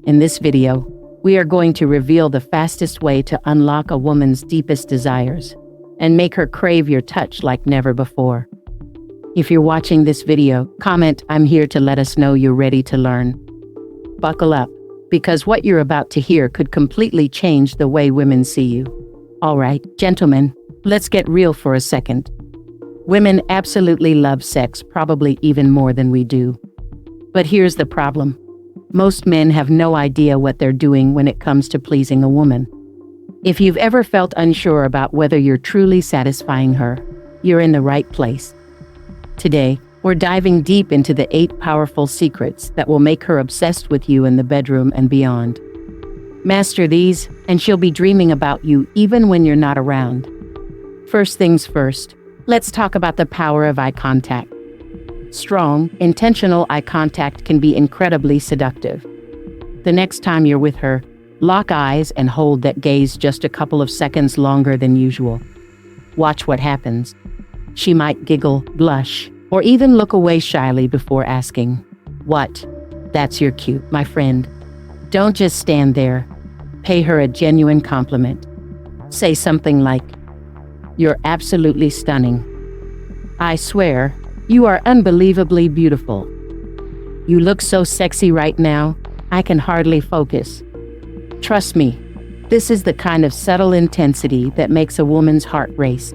In this video, we are going to reveal the fastest way to unlock a woman's deepest desires and make her crave your touch like never before. If you're watching this video, comment "I'm here" to let us know you're ready to learn. Buckle up, because what you're about to hear could completely change the way women see you. All right, gentlemen, let's get real for a second. Women absolutely love sex, probably even more than we do. But here's the problem. Most men have no idea what they're doing when it comes to pleasing a woman. If you've ever felt unsure about whether you're truly satisfying her, you're in the right place. Today, we're diving deep into the 8 powerful secrets that will make her obsessed with you in the bedroom and beyond. Master these, and she'll be dreaming about you even when you're not around. First things first, let's talk about the power of eye contact. Strong, intentional eye contact can be incredibly seductive. The next time you're with her, lock eyes and hold that gaze just a couple of seconds longer than usual. Watch what happens. She might giggle, blush, or even look away shyly before asking, "What?" That's your cue, my friend. Don't just stand there. Pay her a genuine compliment. Say something like, "You're absolutely stunning. I swear, you are unbelievably beautiful. You look so sexy right now, I can hardly focus." Trust me, this is the kind of subtle intensity that makes a woman's heart race.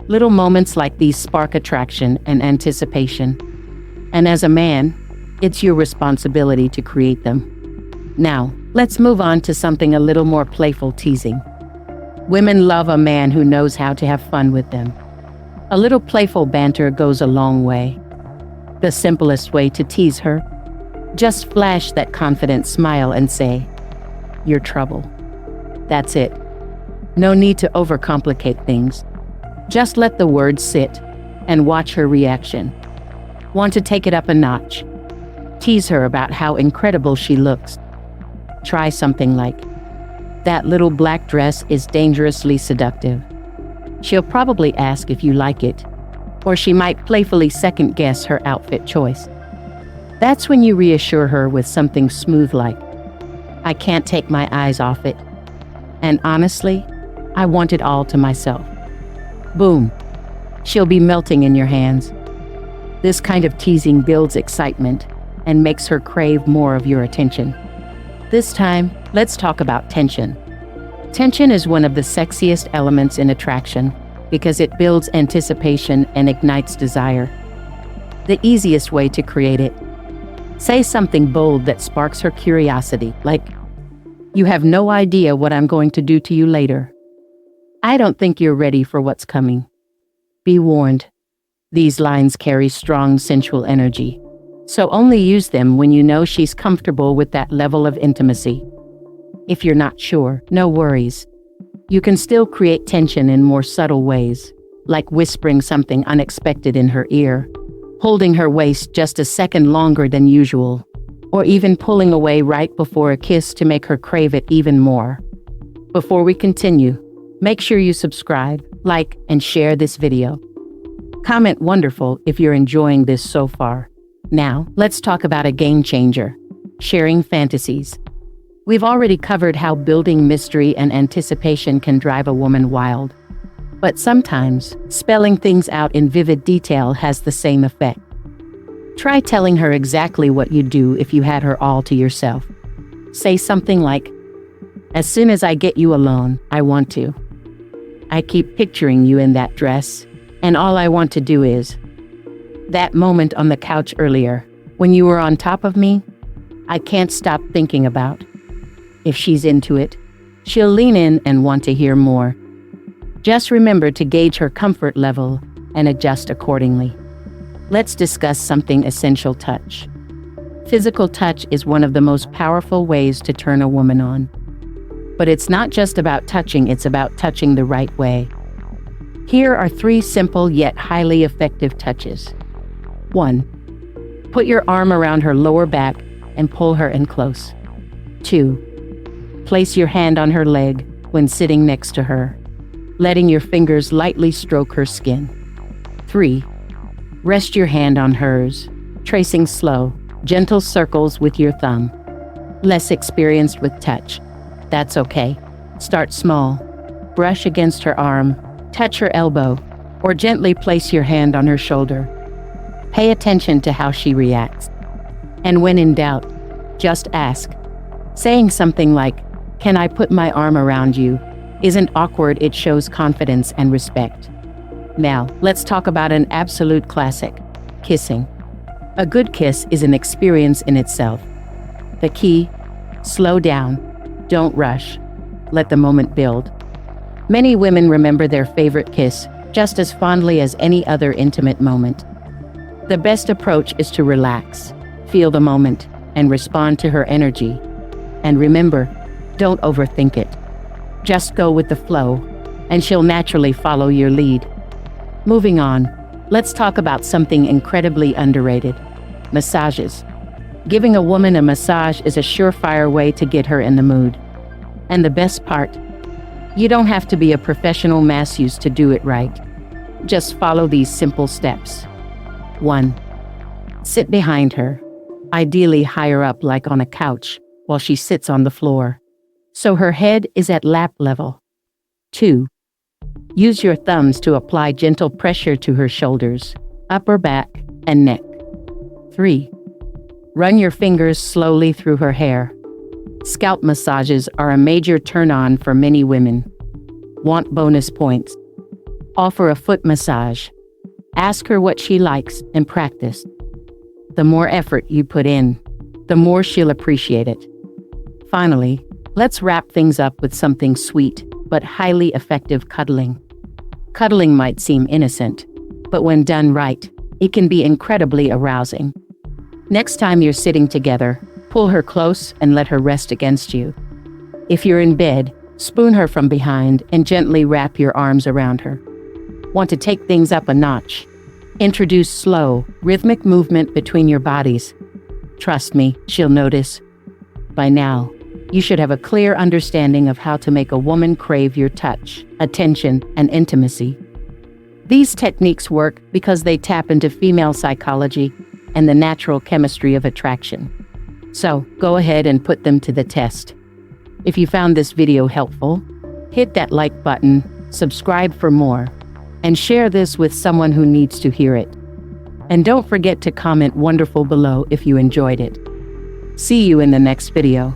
Little moments like these spark attraction and anticipation. And as a man, it's your responsibility to create them. Now, let's move on to something a little more playful: teasing. Women love a man who knows how to have fun with them. A little playful banter goes a long way. The simplest way to tease her: just flash that confident smile and say, "You're trouble." That's it. No need to overcomplicate things. Just let the words sit and watch her reaction. Want to take it up a notch? Tease her about how incredible she looks. Try something like, "That little black dress is dangerously seductive." She'll probably ask if you like it, or she might playfully second-guess her outfit choice. That's when you reassure her with something smooth like, "I can't take my eyes off it. And honestly, I want it all to myself." Boom. She'll be melting in your hands. This kind of teasing builds excitement and makes her crave more of your attention. This time, let's talk about tension. Tension is one of the sexiest elements in attraction because it builds anticipation and ignites desire. The easiest way to create it: say something bold that sparks her curiosity, like, "You have no idea what I'm going to do to you later. I don't think you're ready for what's coming." Be warned, these lines carry strong sensual energy, so only use them when you know she's comfortable with that level of intimacy. If you're not sure, no worries. You can still create tension in more subtle ways, like whispering something unexpected in her ear, holding her waist just a second longer than usual, or even pulling away right before a kiss to make her crave it even more. Before we continue, make sure you subscribe, like, and share this video. Comment "wonderful" if you're enjoying this so far. Now, let's talk about a game changer: sharing fantasies. We've already covered how building mystery and anticipation can drive a woman wild. But sometimes, spelling things out in vivid detail has the same effect. Try telling her exactly what you'd do if you had her all to yourself. Say something like, "As soon as I get you alone, I want to. I keep picturing you in that dress, and all I want to do is. That moment on the couch earlier, when you were on top of me, I can't stop thinking about." If she's into it, she'll lean in and want to hear more. Just remember to gauge her comfort level and adjust accordingly. Let's discuss something essential: touch. Physical touch is one of the most powerful ways to turn a woman on. But it's not just about touching, it's about touching the right way. Here are 3 simple yet highly effective touches. 1. Put your arm around her lower back and pull her in close. 2. Place your hand on her leg when sitting next to her, letting your fingers lightly stroke her skin. 3. Rest your hand on hers, tracing slow, gentle circles with your thumb. less experienced with touch. That's okay. Start small. Brush against her arm, touch her elbow, or gently place your hand on her shoulder. Pay attention to how she reacts. And when in doubt, just ask. Saying something like, "Can I put my arm around you?" isn't awkward, it shows confidence and respect. Now, let's talk about an absolute classic, kissing. A good kiss is an experience in itself. The key, slow down, don't rush, let the moment build. Many women remember their favorite kiss just as fondly as any other intimate moment. The best approach is to relax, feel the moment, and respond to her energy. And remember, don't overthink it. Just go with the flow, and she'll naturally follow your lead. Moving on, let's talk about something incredibly underrated: massages. Giving a woman a massage is a surefire way to get her in the mood. And the best part, you don't have to be a professional masseuse to do it right. Just follow these simple steps. 1. Sit behind her, ideally higher up like on a couch, while she sits on the floor, so her head is at lap level. 2. Use your thumbs to apply gentle pressure to her shoulders, upper back, and neck. 3. Run your fingers slowly through her hair. Scalp massages are a major turn-on for many women. Want bonus points? Offer a foot massage. Ask her what she likes and practice. The more effort you put in, the more she'll appreciate it. Finally, let's wrap things up with something sweet but highly effective: cuddling. Cuddling might seem innocent, but when done right, it can be incredibly arousing. Next time you're sitting together, pull her close and let her rest against you. If you're in bed, spoon her from behind and gently wrap your arms around her. Want to take things up a notch? Introduce slow, rhythmic movement between your bodies. Trust me, she'll notice. By now, you should have a clear understanding of how to make a woman crave your touch, attention, and intimacy. These techniques work because they tap into female psychology and the natural chemistry of attraction. So, go ahead and put them to the test. If you found this video helpful, hit that like button, subscribe for more, and share this with someone who needs to hear it. And don't forget to comment wonderful below if you enjoyed it. See you in the next video.